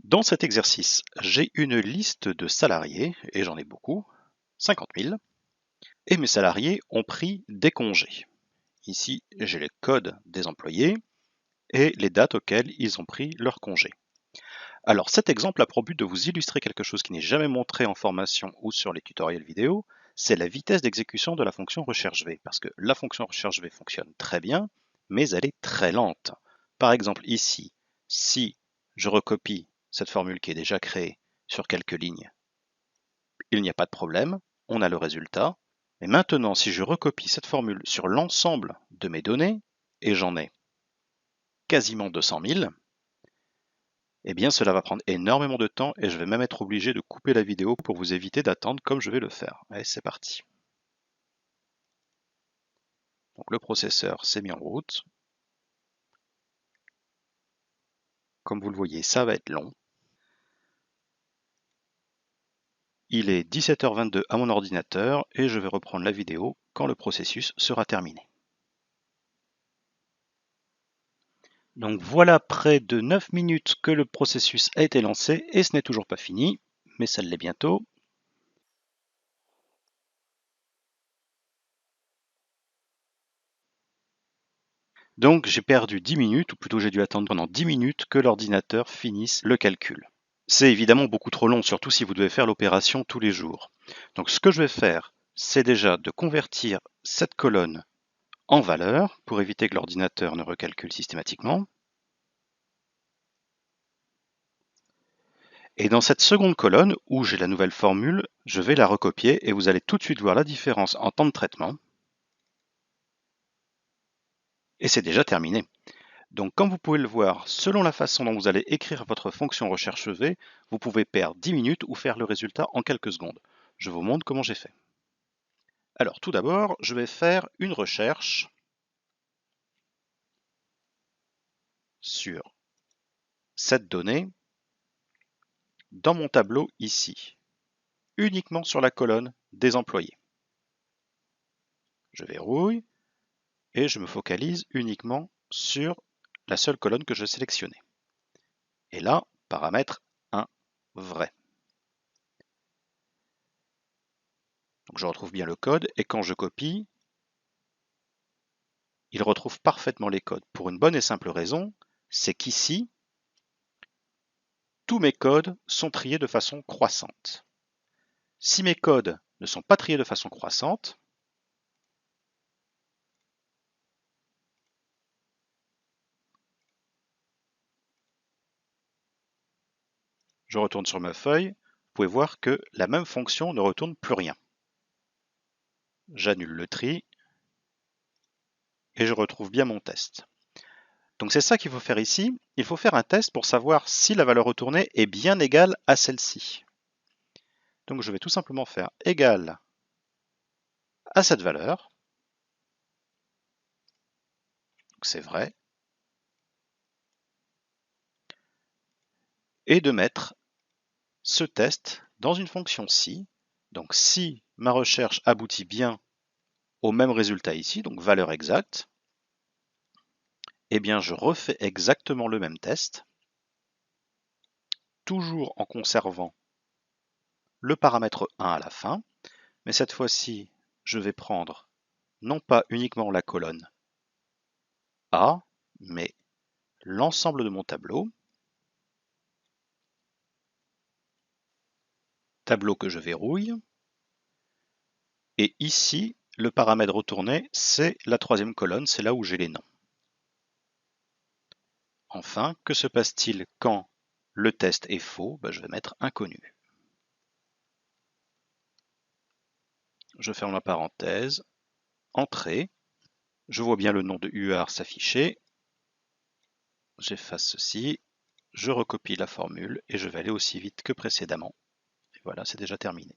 Dans cet exercice, j'ai une liste de salariés, et j'en ai beaucoup, 50 000, et mes salariés ont pris des congés. Ici, j'ai les codes des employés et les dates auxquelles ils ont pris leurs congés. Alors cet exemple a pour but de vous illustrer quelque chose qui n'est jamais montré en formation ou sur les tutoriels vidéo, c'est la vitesse d'exécution de la fonction recherche-v, parce que la fonction recherche-v fonctionne très bien, mais elle est très lente. Par exemple ici, si je recopie cette formule qui est déjà créée sur quelques lignes, il n'y a pas de problème, on a le résultat. Mais maintenant, si je recopie cette formule sur l'ensemble de mes données, et j'en ai quasiment 200 000, eh bien cela va prendre énormément de temps et je vais même être obligé de couper la vidéo pour vous éviter d'attendre comme je vais le faire. Allez, c'est parti. Donc le processeur s'est mis en route. Comme vous le voyez, ça va être long. Il est 17h22 à mon ordinateur et je vais reprendre la vidéo quand le processus sera terminé. Donc voilà près de 9 minutes que le processus a été lancé et ce n'est toujours pas fini, mais ça l'est bientôt. Donc j'ai perdu 10 minutes, ou plutôt j'ai dû attendre pendant 10 minutes que l'ordinateur finisse le calcul. C'est évidemment beaucoup trop long, surtout si vous devez faire l'opération tous les jours. Donc ce que je vais faire, c'est déjà de convertir cette colonne en valeur pour éviter que l'ordinateur ne recalcule systématiquement. Et dans cette seconde colonne, où j'ai la nouvelle formule, je vais la recopier et vous allez tout de suite voir la différence en temps de traitement. Et c'est déjà terminé. Donc comme vous pouvez le voir, selon la façon dont vous allez écrire votre fonction recherche-v, vous pouvez perdre 10 minutes ou faire le résultat en quelques secondes. Je vous montre comment j'ai fait. Alors tout d'abord, je vais faire une recherche sur cette donnée dans mon tableau ici, uniquement sur la colonne des employés. Je verrouille et je me focalise uniquement sur la seule colonne que je sélectionnais. Et là, paramètre 1, vrai. Donc je retrouve bien le code et quand je copie, il retrouve parfaitement les codes pour une bonne et simple raison, c'est qu'ici, tous mes codes sont triés de façon croissante. Si mes codes ne sont pas triés de façon croissante, je retourne sur ma feuille, vous pouvez voir que la même fonction ne retourne plus rien. J'annule le tri et je retrouve bien mon test. Donc c'est ça qu'il faut faire ici. Il faut faire un test pour savoir si la valeur retournée est bien égale à celle-ci. Donc je vais tout simplement faire égal à cette valeur. C'est vrai. Et de mettre ce test dans une fonction si. Donc si ma recherche aboutit bien au même résultat ici, donc valeur exacte, eh bien je refais exactement le même test, toujours en conservant le paramètre 1 à la fin, mais cette fois-ci, je vais prendre non pas uniquement la colonne A, mais l'ensemble de mon tableau, tableau que je verrouille, et ici, le paramètre retourné, c'est la troisième colonne, c'est là où j'ai les noms. Enfin, que se passe-t-il quand le test est faux? Je vais mettre inconnu. Je ferme la parenthèse, entrée, je vois bien le nom de UAR s'afficher, j'efface ceci, je recopie la formule et je vais aller aussi vite que précédemment. Et voilà, c'est déjà terminé.